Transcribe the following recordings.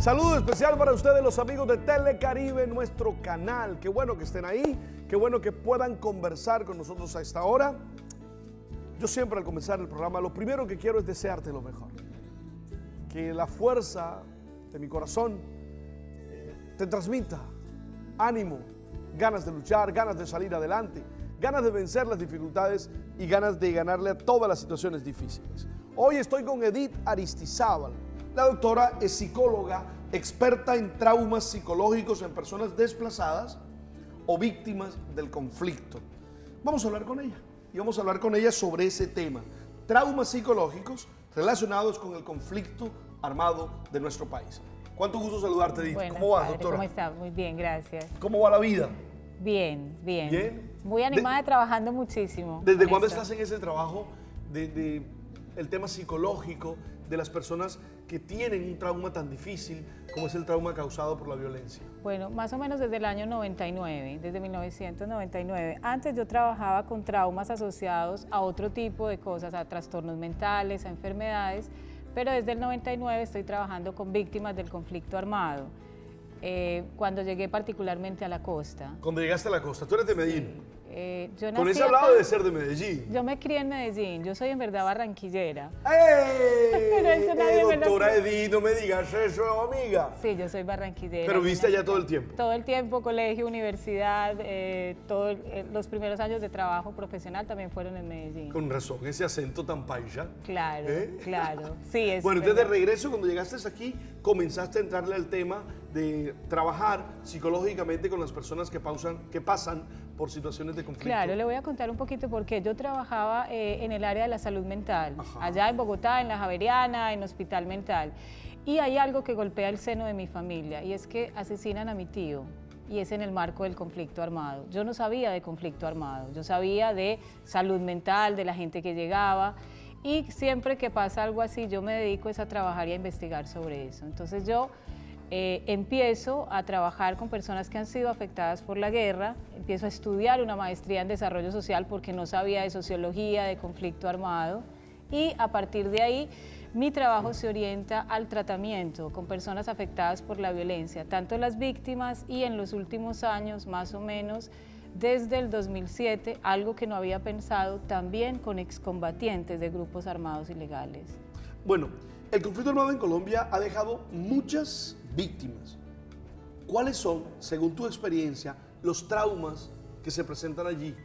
Saludo especial para ustedes, los amigos de Telecaribe, nuestro canal. Qué bueno que estén ahí, qué bueno que puedan conversar con nosotros a esta hora. Yo siempre al comenzar el programa, lo primero que quiero es desearte lo mejor. Que la fuerza de mi corazón te transmita ánimo, ganas de luchar, ganas de salir adelante, ganas de vencer las dificultades y ganas de ganarle a todas las situaciones difíciles. Hoy estoy con Edith Aristizábal. La doctora es psicóloga, experta en traumas psicológicos en personas desplazadas o víctimas del conflicto. Vamos a hablar con ella y vamos a hablar con ella sobre ese tema, traumas psicológicos relacionados con el conflicto armado de nuestro país. Cuánto gusto saludarte, Edith. Buenas, ¿Cómo vas, padre? doctora? ¿Cómo está? Muy bien, gracias. ¿Cómo va la vida? Bien, bien. ¿Bien? Muy animada, trabajando muchísimo. ¿Desde con cuándo esto. estás en ese trabajo de el tema psicológico de las personas que tienen un trauma tan difícil como es el trauma causado por la violencia? Bueno, más o menos desde el año 99, desde 1999. Antes yo trabajaba con traumas asociados a otro tipo de cosas, a trastornos mentales, a enfermedades, pero desde el 99 estoy trabajando con víctimas del conflicto armado. Cuando llegué particularmente a la costa. Cuando llegaste a la costa, tú eres de Medellín. Yo Con nací ese acá. hablado de ser de Medellín. Yo me crié en Medellín, yo soy en verdad barranquillera. ¡Ey! eso nadie me lo Doctora cree. Edith, no me digas eso, amiga. Sí, yo soy barranquillera. Pero viste nací allá todo acá. el tiempo. Todo el tiempo, colegio, universidad, los primeros años de trabajo profesional también fueron en Medellín. Con razón, ese acento tan paisa. Claro, ¿Eh? claro. Sí, es Bueno, entonces de verdad. regreso, cuando llegaste aquí, comenzaste a entrarle al tema de trabajar psicológicamente con las personas que pasan por situaciones de conflicto. Claro, le voy a contar un poquito porque yo trabajaba en el área de la salud mental, Ajá. allá en Bogotá, en la Javeriana, en Hospital Mental. Y hay algo que golpea el seno de mi familia y es que asesinan a mi tío. Y es en el marco del conflicto armado. Yo no sabía de conflicto armado, yo sabía de salud mental, de la gente que llegaba. Y siempre que pasa algo así, yo me dedico a trabajar y a investigar sobre eso. Entonces yo empiezo a trabajar con personas que han sido afectadas por la guerra, empiezo a estudiar una maestría en desarrollo social porque no sabía de sociología, de conflicto armado, y a partir de ahí mi trabajo se orienta al tratamiento con personas afectadas por la violencia, tanto las víctimas y en los últimos años, más o menos, desde el 2007, algo que no había pensado, también con excombatientes de grupos armados ilegales. Bueno, el conflicto armado en Colombia ha dejado muchas víctimas. ¿Cuáles son, según tu experiencia, los traumas que se presentan allí?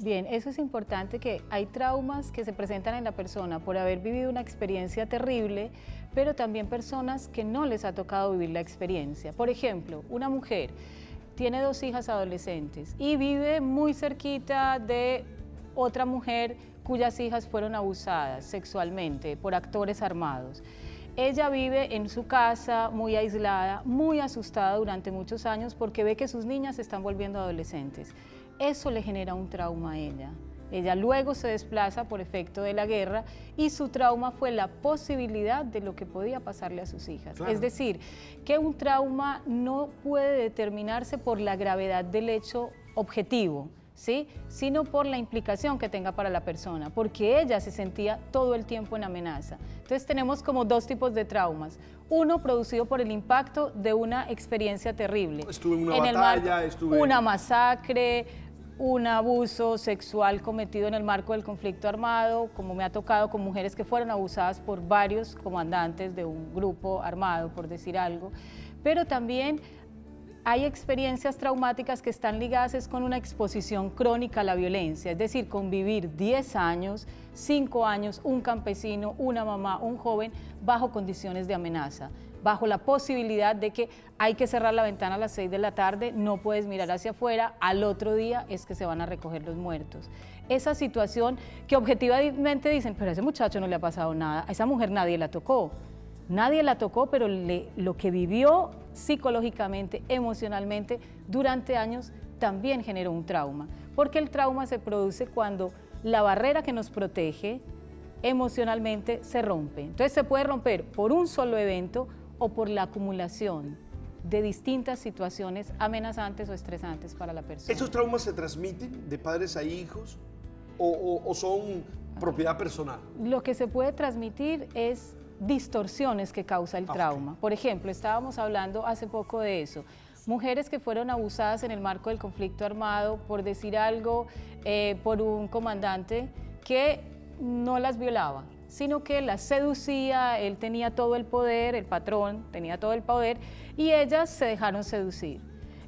Bien, eso es importante, que hay traumas que se presentan en la persona por haber vivido una experiencia terrible, pero también personas que no les ha tocado vivir la experiencia. Por ejemplo, una mujer tiene 2 hijas adolescentes y vive muy cerquita de otra mujer cuyas hijas fueron abusadas sexualmente por actores armados. Ella vive en su casa muy aislada, muy asustada durante muchos años porque ve que sus niñas se están volviendo adolescentes. Eso le genera un trauma a ella. Ella luego se desplaza por efecto de la guerra y su trauma fue la posibilidad de lo que podía pasarle a sus hijas. Claro. Es decir, que un trauma no puede determinarse por la gravedad del hecho objetivo, ¿sí? Sino por la implicación que tenga para la persona, porque ella se sentía todo el tiempo en amenaza. Entonces tenemos como 2 tipos de traumas. Uno producido por el impacto de una experiencia terrible. Estuve en una batalla, estuve... Una masacre, un abuso sexual cometido en el marco del conflicto armado, como me ha tocado con mujeres que fueron abusadas por varios comandantes de un grupo armado, por decir algo, pero también hay experiencias traumáticas que están ligadas con una exposición crónica a la violencia, es decir, convivir 10 años, 5 años, un campesino, una mamá, un joven, bajo condiciones de amenaza, bajo la posibilidad de que hay que cerrar la ventana a las 6 de la tarde, no puedes mirar hacia afuera, al otro día es que se van a recoger los muertos. Esa situación que objetivamente dicen, pero a ese muchacho no le ha pasado nada, a esa mujer nadie la tocó. Nadie la tocó, pero lo que vivió psicológicamente, emocionalmente, durante años, también generó un trauma. Porque el trauma se produce cuando la barrera que nos protege emocionalmente se rompe. Entonces se puede romper por un solo evento o por la acumulación de distintas situaciones amenazantes o estresantes para la persona. ¿Esos traumas se transmiten de padres a hijos o son propiedad personal? Lo que se puede transmitir es distorsiones que causa el trauma. Por ejemplo, estábamos hablando hace poco de eso. Mujeres que fueron abusadas en el marco del conflicto armado, por decir algo, por un comandante que no las violaba, sino que las seducía, él tenía todo el poder, el patrón tenía todo el poder, y ellas se dejaron seducir.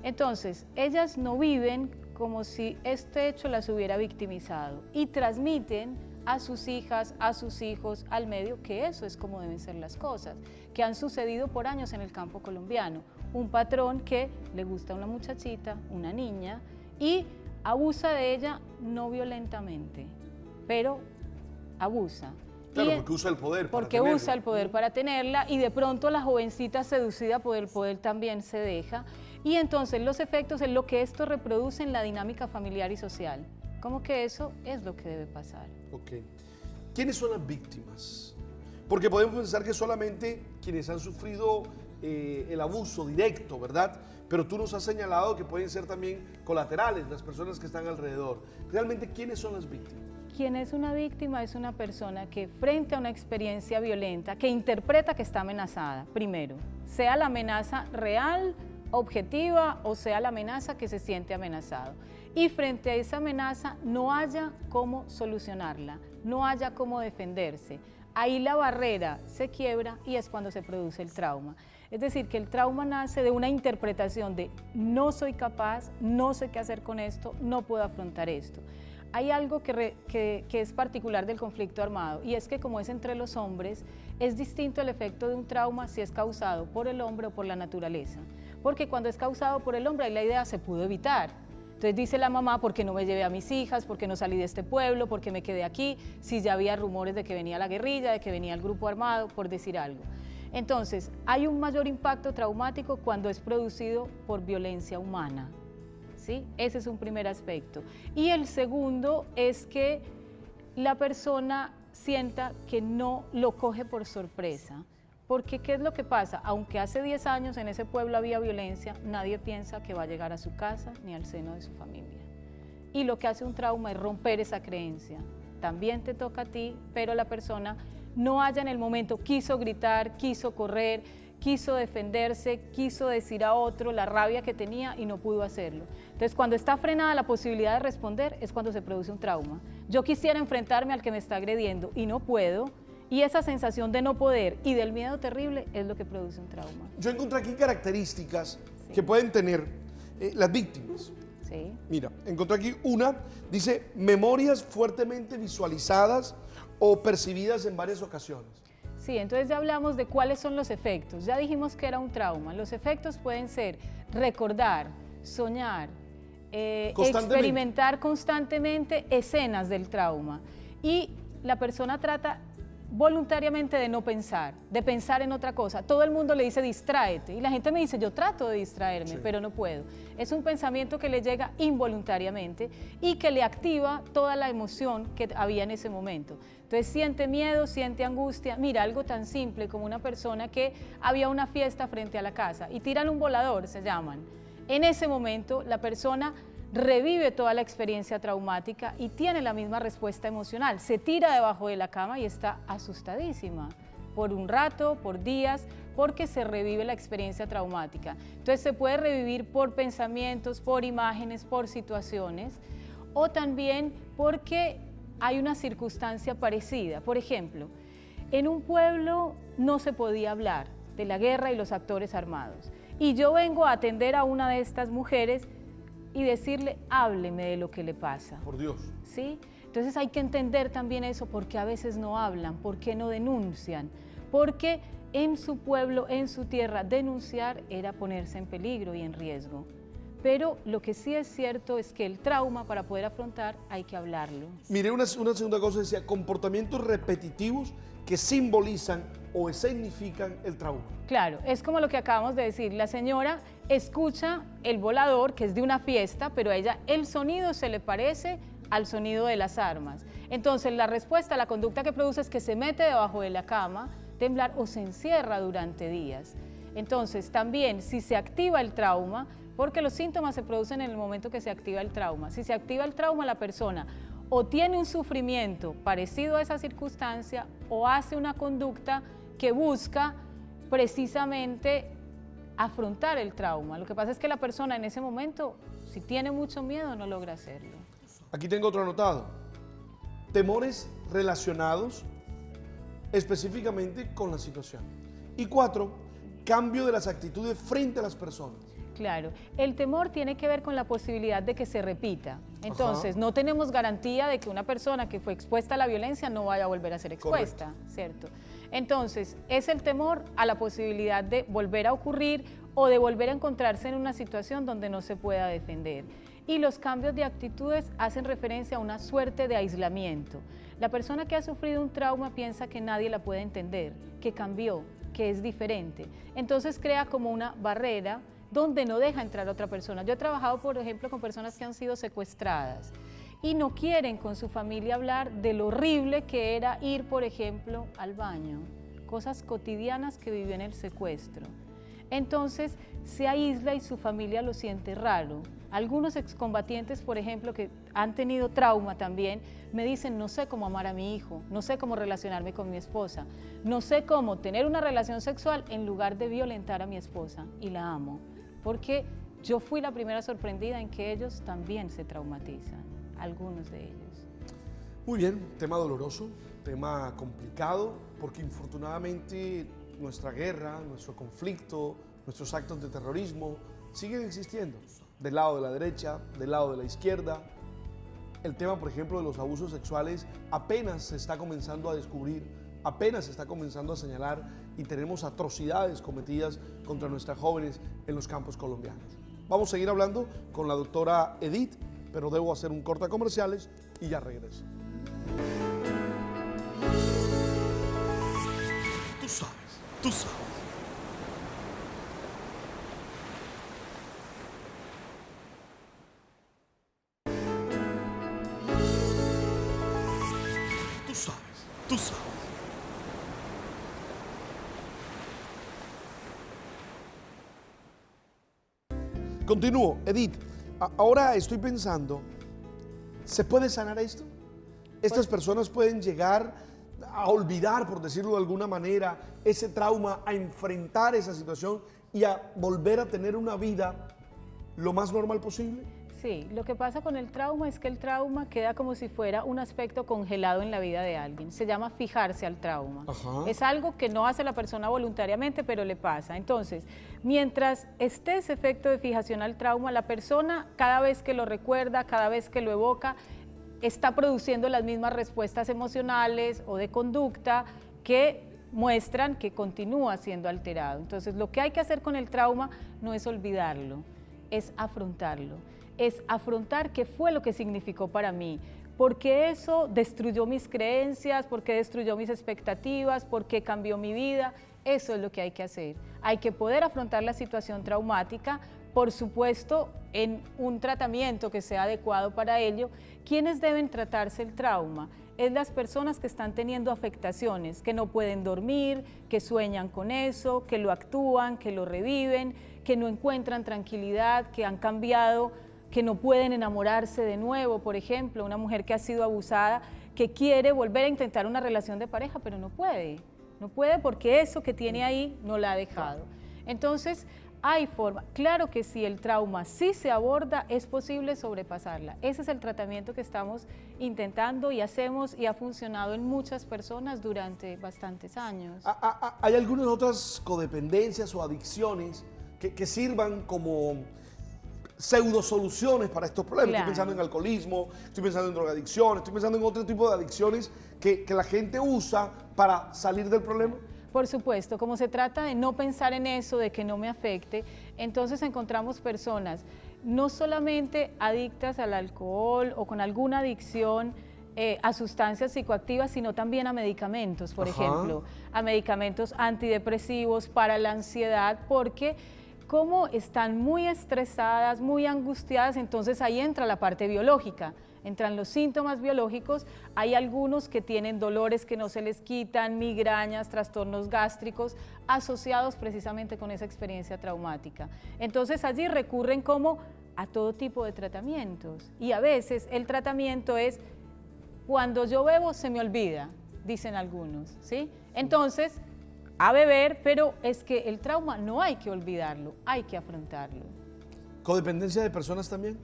Entonces, ellas no viven como si este hecho las hubiera victimizado y transmiten a sus hijas, a sus hijos, al medio, que eso es como deben ser las cosas, que han sucedido por años en el campo colombiano. Un patrón que le gusta a una muchachita, una niña, y abusa de ella no violentamente, pero abusa. Claro, porque usa el poder para porque tenerla. usa el poder para tenerla, y de pronto la jovencita seducida por el poder también se deja. Y entonces los efectos es lo que esto reproduce en la dinámica familiar y social. Como que eso es lo que debe pasar. Ok. ¿Quiénes son las víctimas? Porque podemos pensar que solamente quienes han sufrido el abuso directo, ¿verdad? Pero tú nos has señalado que pueden ser también colaterales, las personas que están alrededor. ¿Realmente quiénes son las víctimas? Quien es una víctima es una persona que frente a una experiencia violenta, que interpreta que está amenazada, primero, sea la amenaza real, objetiva, o sea la amenaza que se siente amenazado. Y frente a esa amenaza no haya cómo solucionarla, no haya cómo defenderse. Ahí la barrera se quiebra y es cuando se produce el trauma. Es decir, que el trauma nace de una interpretación de no soy capaz, no sé qué hacer con esto, no puedo afrontar esto. Hay algo que es particular del conflicto armado, y es que como es entre los hombres, es distinto el efecto de un trauma si es causado por el hombre o por la naturaleza. Porque cuando es causado por el hombre, ahí la idea se pudo evitar. Entonces dice la mamá, ¿por qué no me llevé a mis hijas? ¿Por qué no salí de este pueblo? ¿Por qué me quedé aquí? Si ya había rumores de que venía la guerrilla, de que venía el grupo armado, por decir algo. Entonces, hay un mayor impacto traumático cuando es producido por violencia humana, ¿sí? Ese es un primer aspecto. Y el segundo es que la persona sienta que no lo coge por sorpresa. Porque, ¿qué es lo que pasa? Aunque hace 10 años en ese pueblo había violencia, nadie piensa que va a llegar a su casa ni al seno de su familia. Y lo que hace un trauma es romper esa creencia. También te toca a ti, pero la persona no haya en el momento, quiso gritar, quiso correr, quiso defenderse, quiso decir a otro la rabia que tenía y no pudo hacerlo. Entonces, cuando está frenada la posibilidad de responder, es cuando se produce un trauma. Yo quisiera enfrentarme al que me está agrediendo y no puedo. Y esa sensación de no poder y del miedo terrible es lo que produce un trauma. Yo encontré aquí características que pueden tener las víctimas. Sí. Mira, encontré aquí una, dice, memorias fuertemente visualizadas o percibidas en varias ocasiones. Sí, entonces ya hablamos de cuáles son los efectos. Ya dijimos que era un trauma. Los efectos pueden ser recordar, soñar, experimentar constantemente escenas del trauma. Y la persona trata voluntariamente de no pensar, de pensar en otra cosa. Todo el mundo le dice distráete y la gente me dice yo trato de distraerme, pero no puedo. Es un pensamiento que le llega involuntariamente y que le activa toda la emoción que había en ese momento. Entonces siente miedo, siente angustia. Mira, algo tan simple como una persona que había una fiesta frente a la casa y tiran un volador, se llaman. En ese momento la persona revive toda la experiencia traumática y tiene la misma respuesta emocional. Se tira debajo de la cama y está asustadísima por un rato, por días, porque se revive la experiencia traumática. Entonces se puede revivir por pensamientos, por imágenes, por situaciones, o también porque hay una circunstancia parecida. Por ejemplo, en un pueblo no se podía hablar de la guerra y los actores armados. Y yo vengo a atender a una de estas mujeres y decirle, hábleme de lo que le pasa. Por Dios. ¿Sí? Entonces hay que entender también eso, porque a veces no hablan, por qué no denuncian, porque en su pueblo, en su tierra, denunciar era ponerse en peligro y en riesgo. Pero lo que sí es cierto es que el trauma, para poder afrontar, hay que hablarlo. Miré una segunda cosa, decía, comportamientos repetitivos que simbolizan o escenifican el trauma. Claro, es como lo que acabamos de decir, la señora escucha el volador, que es de una fiesta, pero a ella el sonido se le parece al sonido de las armas. Entonces la respuesta, la conducta que produce es que se mete debajo de la cama, temblar o se encierra durante días. Entonces también si se activa el trauma, porque los síntomas se producen en el momento que se activa el trauma, si se activa el trauma la persona o tiene un sufrimiento parecido a esa circunstancia o hace una conducta que busca precisamente afrontar el trauma. Lo que pasa es que la persona en ese momento, si tiene mucho miedo, no logra hacerlo. Aquí tengo otro anotado. Temores relacionados específicamente con la situación. Y 4, cambio de las actitudes frente a las personas. Claro, el temor tiene que ver con la posibilidad de que se repita. Entonces, no tenemos garantía de que una persona que fue expuesta a la violencia no vaya a volver a ser expuesta, correcto, ¿cierto? Entonces, es el temor a la posibilidad de volver a ocurrir o de volver a encontrarse en una situación donde no se pueda defender. Y los cambios de actitudes hacen referencia a una suerte de aislamiento. La persona que ha sufrido un trauma piensa que nadie la puede entender, que cambió, que es diferente. Entonces crea como una barrera donde no deja entrar a otra persona. Yo he trabajado, por ejemplo, con personas que han sido secuestradas y no quieren con su familia hablar de lo horrible que era ir, por ejemplo, al baño, cosas cotidianas que vivió en el secuestro. Entonces se aísla y su familia lo siente raro. Algunos excombatientes, por ejemplo, que han tenido trauma también, me dicen, no sé cómo amar a mi hijo, no sé cómo relacionarme con mi esposa, no sé cómo tener una relación sexual en lugar de violentar a mi esposa, y la amo, porque yo fui la primera sorprendida en que ellos también se traumatizan, algunos de ellos. Muy bien, tema doloroso, tema complicado, porque infortunadamente nuestra guerra, nuestro conflicto, nuestros actos de terrorismo siguen existiendo, del lado de la derecha, del lado de la izquierda. El tema, por ejemplo, de los abusos sexuales apenas se está comenzando a descubrir, apenas se está comenzando a señalar, y tenemos atrocidades cometidas contra nuestras jóvenes en los campos colombianos. Vamos a seguir hablando con la doctora Edith, pero debo hacer un corte a comerciales y ya regreso. Tú sabes, tú sabes. Tú sabes, tú sabes. Continúo, Edith. Ahora estoy pensando, ¿se puede sanar esto? ¿Estas personas pueden llegar a olvidar, por decirlo de alguna manera, ese trauma, a enfrentar esa situación y a volver a tener una vida lo más normal posible? Sí, lo que pasa con el trauma es que el trauma queda como si fuera un aspecto congelado en la vida de alguien. Se llama fijarse al trauma. Ajá. Es algo que no hace la persona voluntariamente, pero le pasa. Entonces, mientras esté ese efecto de fijación al trauma, la persona cada vez que lo recuerda, cada vez que lo evoca, está produciendo las mismas respuestas emocionales o de conducta que muestran que continúa siendo alterado. Entonces, lo que hay que hacer con el trauma no es olvidarlo, es afrontarlo. Es afrontar qué fue lo que significó para mí, porque eso destruyó mis creencias, porque destruyó mis expectativas, porque cambió mi vida. Eso es lo que hay que hacer. Hay que poder afrontar la situación traumática, por supuesto, en un tratamiento que sea adecuado para ello. ¿Quiénes deben tratarse el trauma? Es las personas que están teniendo afectaciones, que no pueden dormir, que sueñan con eso, que lo actúan, que lo reviven, que no encuentran tranquilidad, que han cambiado, que no pueden enamorarse de nuevo. Por ejemplo, una mujer que ha sido abusada, que quiere volver a intentar una relación de pareja, pero no puede porque eso que tiene ahí no la ha dejado. Entonces, hay forma. Claro que si el trauma sí se aborda, es posible sobrepasarla. Ese es el tratamiento que estamos intentando y hacemos, y ha funcionado en muchas personas durante bastantes años. ¿Hay algunas otras codependencias o adicciones que sirvan como pseudosoluciones para estos problemas? Claro. Estoy pensando en alcoholismo, estoy pensando en drogadicción, estoy pensando en otro tipo de adicciones que la gente usa para salir del problema. Por supuesto, como se trata de no pensar en eso, de que no me afecte, entonces encontramos personas no solamente adictas al alcohol o con alguna adicción a sustancias psicoactivas, sino también a medicamentos, por ejemplo, a medicamentos antidepresivos para la ansiedad, porque como están muy estresadas, muy angustiadas, entonces ahí entra la parte biológica, entran los síntomas biológicos. Hay algunos que tienen dolores que no se les quitan, migrañas, trastornos gástricos, asociados precisamente con esa experiencia traumática. Entonces allí recurren como a todo tipo de tratamientos, y a veces el tratamiento es: cuando yo bebo se me olvida, dicen algunos, ¿sí? Entonces a beber, pero es que el trauma no hay que olvidarlo, hay que afrontarlo. ¿Codependencia de personas también?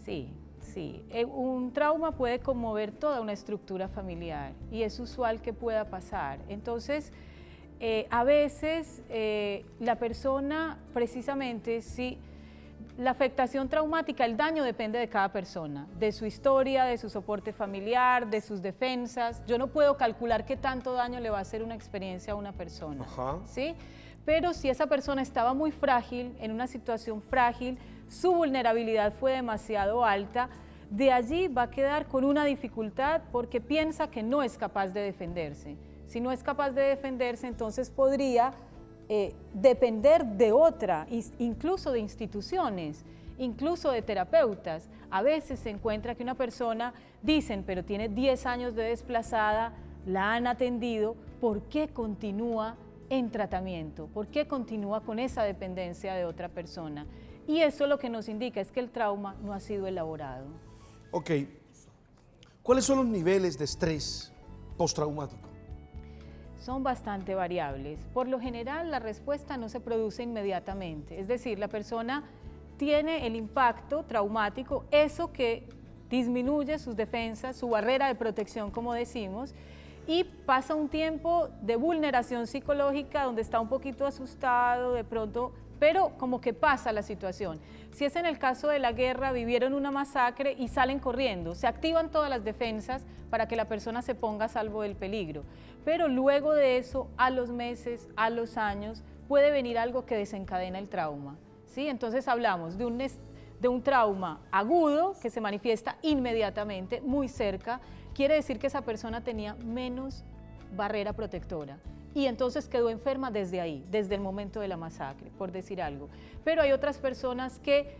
Sí, sí. Un trauma puede conmover toda una estructura familiar y es usual que pueda pasar. Entonces, a veces la persona, precisamente, sí, la afectación traumática, el daño depende de cada persona, de su historia, de su soporte familiar, de sus defensas. Yo no puedo calcular qué tanto daño le va a hacer una experiencia a una persona, ¿sí? Pero si esa persona estaba muy frágil, en una situación frágil, su vulnerabilidad fue demasiado alta, de allí va a quedar con una dificultad porque piensa que no es capaz de defenderse. Si no es capaz de defenderse, entonces podría depender de otra, incluso de instituciones, incluso de terapeutas. A veces se encuentra que una persona, dicen, pero tiene 10 años de desplazada, la han atendido, ¿por qué continúa en tratamiento? ¿Por qué continúa con esa dependencia de otra persona? Y eso lo que nos indica es que el trauma no ha sido elaborado. Ok. ¿Cuáles son los niveles de estrés postraumático? Son bastante variables. Por lo general, la respuesta no se produce inmediatamente. Es decir, la persona tiene el impacto traumático, eso que disminuye sus defensas, su barrera de protección, como decimos, y pasa un tiempo de vulneración psicológica donde está un poquito asustado de pronto, pero como que pasa la situación. Si es en el caso de la guerra, vivieron una masacre y salen corriendo, se activan todas las defensas para que la persona se ponga a salvo del peligro. Pero luego de eso, a los meses, a los años, puede venir algo que desencadena el trauma, ¿sí? Entonces hablamos de un trauma agudo que se manifiesta inmediatamente, muy cerca. Quiere decir que esa persona tenía menos barrera protectora y entonces quedó enferma desde ahí, desde el momento de la masacre, por decir algo. Pero hay otras personas que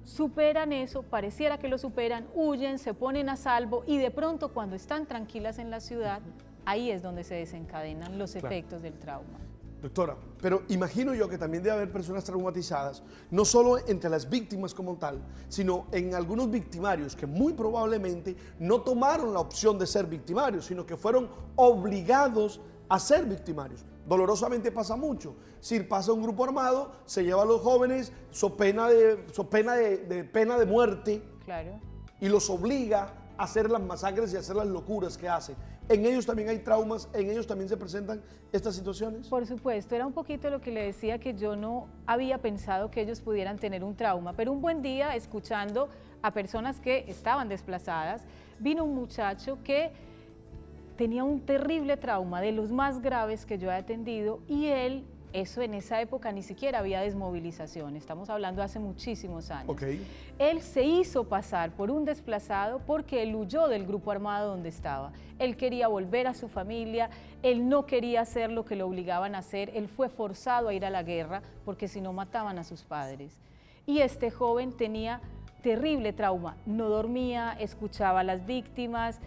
superan eso, pareciera que lo superan, huyen, se ponen a salvo y de pronto cuando están tranquilas en la ciudad, ahí es donde se desencadenan los efectos del trauma. Doctora, pero imagino yo que también debe haber personas traumatizadas, no solo entre las víctimas como tal, sino en algunos victimarios que muy probablemente no tomaron la opción de ser victimarios, sino que fueron obligados a ser victimarios. Dolorosamente pasa mucho. Si pasa un grupo armado, se lleva a los jóvenes, so pena de muerte, claro, y los obliga a hacer las masacres y a hacer las locuras que hacen. ¿En ellos también hay traumas? ¿En ellos también se presentan estas situaciones? Por supuesto, era un poquito lo que le decía, que yo no había pensado que ellos pudieran tener un trauma, pero un buen día, escuchando a personas que estaban desplazadas, vino un muchacho que tenía un terrible trauma, de los más graves que yo he atendido, y él, eso en esa época ni siquiera había desmovilización, estamos hablando hace muchísimos años. Okay. Él se hizo pasar por un desplazado porque él huyó del grupo armado donde estaba. Él quería volver a su familia, él no quería hacer lo que lo obligaban a hacer, él fue forzado a ir a la guerra porque si no mataban a sus padres. Y este joven tenía terrible trauma, no dormía, escuchaba a las víctimas,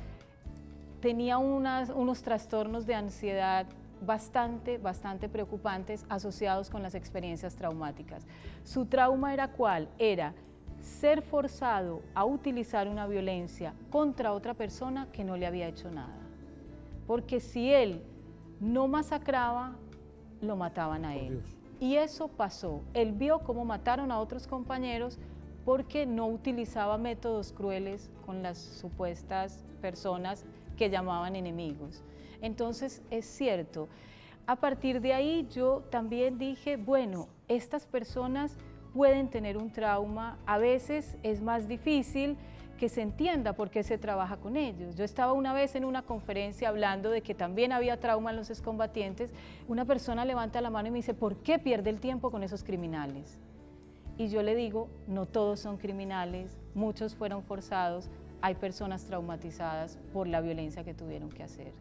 tenía unos trastornos de ansiedad bastante preocupantes asociados con las experiencias traumáticas. Su trauma era ¿cuál? Era ser forzado a utilizar una violencia contra otra persona que no le había hecho nada. Porque si él no masacraba, lo mataban a él. Y eso pasó. Él vio cómo mataron a otros compañeros porque no utilizaba métodos crueles con las supuestas personas que llamaban enemigos. Entonces, es cierto, a partir de ahí yo también dije, bueno, estas personas pueden tener un trauma, a veces es más difícil que se entienda por qué se trabaja con ellos. Yo estaba una vez en una conferencia hablando de que también había trauma en los excombatientes, una persona levanta la mano y me dice, ¿por qué pierde el tiempo con esos criminales? Y yo le digo, no todos son criminales, muchos fueron forzados, hay personas traumatizadas por la violencia que tuvieron que hacer.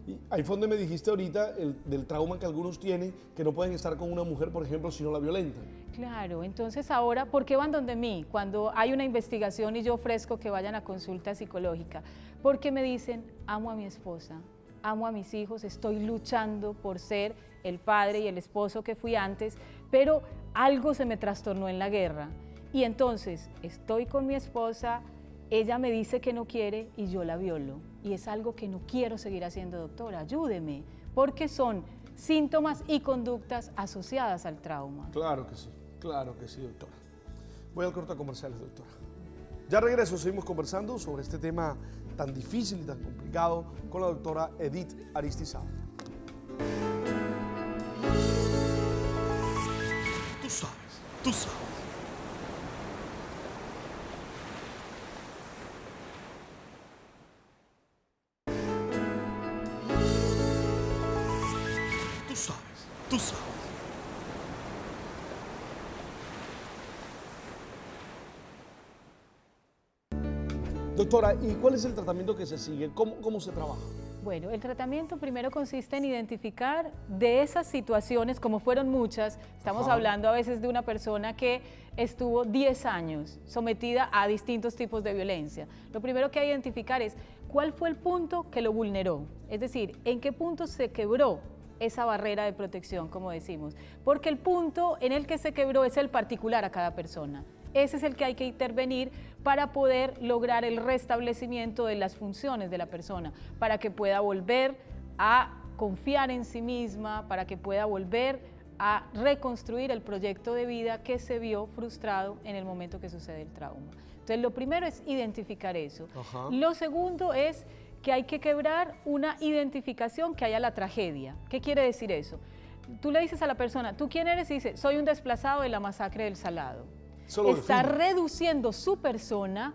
Y ahí fue donde me dijiste ahorita del trauma que algunos tienen, que no pueden estar con una mujer, por ejemplo, si no la violentan. Claro, entonces ahora, ¿por qué van donde mí? Cuando hay una investigación y yo ofrezco que vayan a consulta psicológica, porque me dicen, amo a mi esposa, amo a mis hijos, estoy luchando por ser el padre y el esposo que fui antes, pero algo se me trastornó en la guerra. Y entonces estoy con mi esposa, ella me dice que no quiere y yo la violo. Y es algo que no quiero seguir haciendo, doctora, ayúdeme, porque son síntomas y conductas asociadas al trauma. Claro que sí, doctora. Voy al corte a comerciales, doctora. Ya regreso, seguimos conversando sobre este tema tan difícil y tan complicado con la doctora Edith Aristizábal. Tú sabes, tú sabes. Tú sabes, tú sabes. Doctora, ¿y cuál es el tratamiento que se sigue? ¿Cómo se trabaja? Bueno, el tratamiento primero consiste en identificar de esas situaciones, como fueron muchas, estamos hablando a veces de una persona que estuvo 10 años sometida a distintos tipos de violencia. Lo primero que hay que identificar es cuál fue el punto que lo vulneró, es decir, en qué punto se quebró esa barrera de protección, como decimos, porque el punto en el que se quebró es el particular a cada persona. Ese es el que hay que intervenir para poder lograr el restablecimiento de las funciones de la persona, para que pueda volver a confiar en sí misma, para que pueda volver a reconstruir el proyecto de vida que se vio frustrado en el momento que sucede el trauma. Entonces, lo primero es identificar eso. Lo segundo es que hay que quebrar una identificación que haya la tragedia. ¿Qué quiere decir eso? Tú le dices a la persona, ¿tú quién eres? Y dice, soy un desplazado de la masacre del Salado. Está reduciendo su persona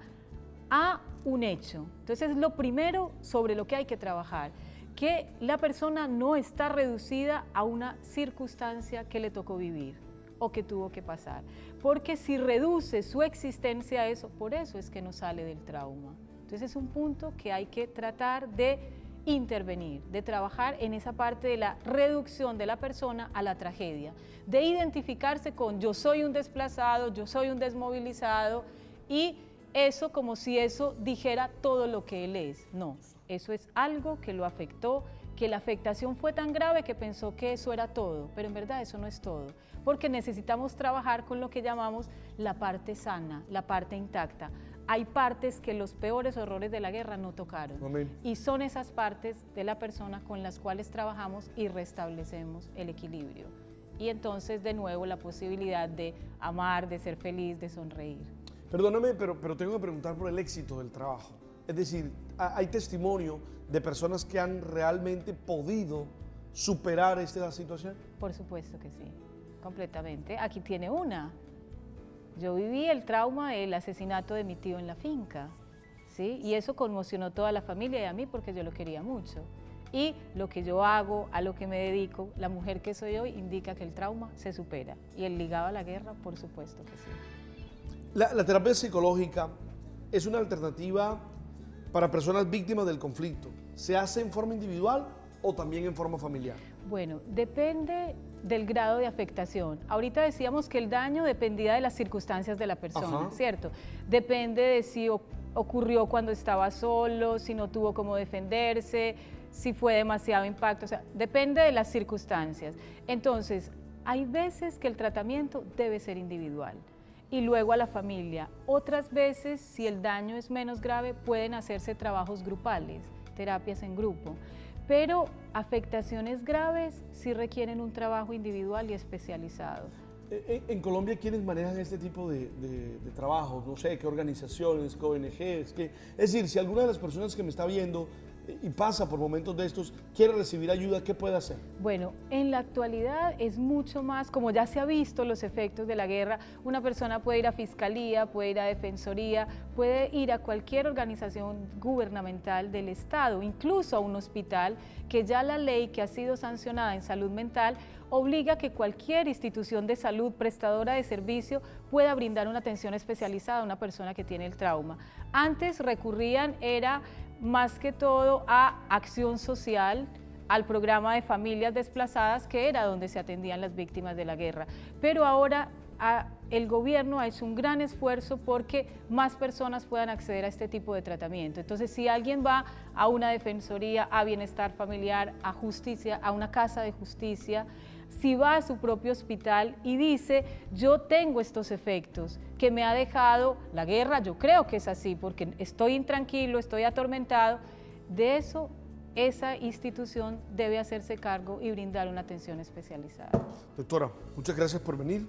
a un hecho. Entonces, es lo primero sobre lo que hay que trabajar, que la persona no está reducida a una circunstancia que le tocó vivir o que tuvo que pasar. Porque si reduce su existencia a eso, por eso es que no sale del trauma. Entonces, es un punto que hay que tratar de intervenir, de trabajar en esa parte de la reducción de la persona a la tragedia, de identificarse con yo soy un desplazado, yo soy un desmovilizado y eso como si eso dijera todo lo que él es. No, eso es algo que lo afectó, que la afectación fue tan grave que pensó que eso era todo, pero en verdad eso no es todo, porque necesitamos trabajar con lo que llamamos la parte sana, la parte intacta. Hay partes que los peores horrores de la guerra no tocaron. Amén. Y son esas partes de la persona con las cuales trabajamos y restablecemos el equilibrio. Y entonces de nuevo la posibilidad de amar, de ser feliz, de sonreír. Perdóname, pero tengo que preguntar por el éxito del trabajo. Es decir, ¿hay testimonio de personas que han realmente podido superar esta situación? Por supuesto que sí, completamente. Aquí tiene una. Yo viví el trauma del asesinato de mi tío en la finca, ¿sí? Y eso conmocionó a toda la familia y a mí porque yo lo quería mucho. Y lo que yo hago, a lo que me dedico, la mujer que soy hoy, indica que el trauma se supera. Y el ligado a la guerra, por supuesto que sí. La terapia psicológica es una alternativa para personas víctimas del conflicto. ¿Se hace en forma individual o también en forma familiar? Bueno, depende del grado de afectación. Ahorita decíamos que el daño dependía de las circunstancias de la persona, ¿cierto? Depende de si ocurrió cuando estaba solo, si no tuvo cómo defenderse, si fue demasiado impacto, o sea, depende de las circunstancias. Entonces, hay veces que el tratamiento debe ser individual y luego a la familia. Otras veces, si el daño es menos grave, pueden hacerse trabajos grupales, terapias en grupo. Pero afectaciones graves sí requieren un trabajo individual y especializado. En Colombia, ¿quiénes manejan este tipo de trabajos? No sé, ¿qué organizaciones, qué ONGs? Es decir, si alguna de las personas que me está viendo y pasa por momentos de estos, quiere recibir ayuda, ¿qué puede hacer? Bueno, en la actualidad es mucho más, como ya se ha visto los efectos de la guerra, una persona puede ir a Fiscalía, puede ir a Defensoría, puede ir a cualquier organización gubernamental del Estado, incluso a un hospital, que ya la ley que ha sido sancionada en salud mental obliga a que cualquier institución de salud prestadora de servicio pueda brindar una atención especializada a una persona que tiene el trauma. Antes recurrían, era más que todo a acción social, al programa de familias desplazadas, que era donde se atendían las víctimas de la guerra. Pero ahora el gobierno ha hecho un gran esfuerzo porque más personas puedan acceder a este tipo de tratamiento. Entonces, si alguien va a una defensoría, a bienestar familiar, a justicia, a una casa de justicia, si va a su propio hospital y dice, yo tengo estos efectos que me ha dejado la guerra, yo creo que es así, porque estoy intranquilo, estoy atormentado, de eso esa institución debe hacerse cargo y brindar una atención especializada. Doctora, muchas gracias por venir.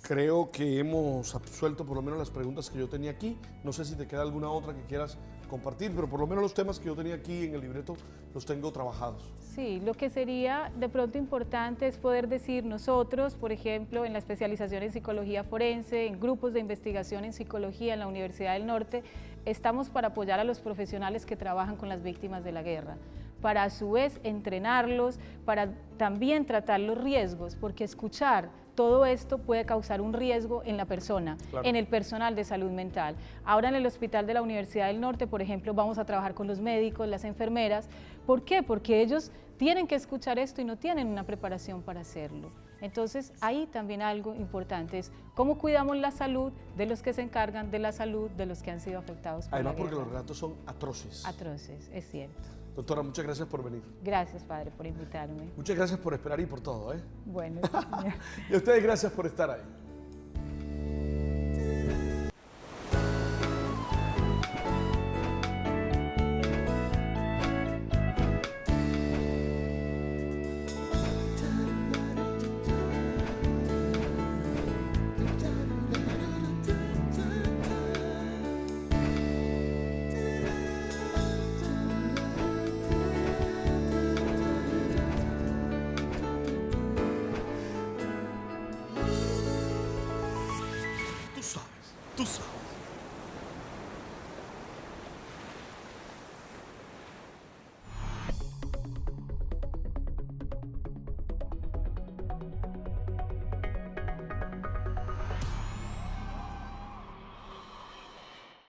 Creo que hemos absuelto por lo menos las preguntas que yo tenía aquí. No sé si te queda alguna otra que quieras compartir, pero por lo menos los temas que yo tenía aquí en el libreto los tengo trabajados. Sí, lo que sería de pronto importante es poder decir nosotros, por ejemplo, en la especialización en psicología forense, en grupos de investigación en psicología en la Universidad del Norte, estamos para apoyar a los profesionales que trabajan con las víctimas de la guerra, para a su vez entrenarlos, para también tratar los riesgos, porque escuchar todo esto puede causar un riesgo en la persona, claro, en el personal de salud mental. Ahora en el Hospital de la Universidad del Norte, por ejemplo, vamos a trabajar con los médicos, las enfermeras. ¿Por qué? Porque ellos tienen que escuchar esto y no tienen una preparación para hacerlo. Entonces, ahí también algo importante es cómo cuidamos la salud de los que se encargan de la salud de los que han sido afectados por Además, la porque guerra. los relatos son atroces. Atroces, es cierto. Doctora, muchas gracias por venir. Gracias, padre, por invitarme. Muchas gracias por esperar y por todo, ¿eh? Bueno, Y a ustedes gracias por estar ahí. Tú sabes.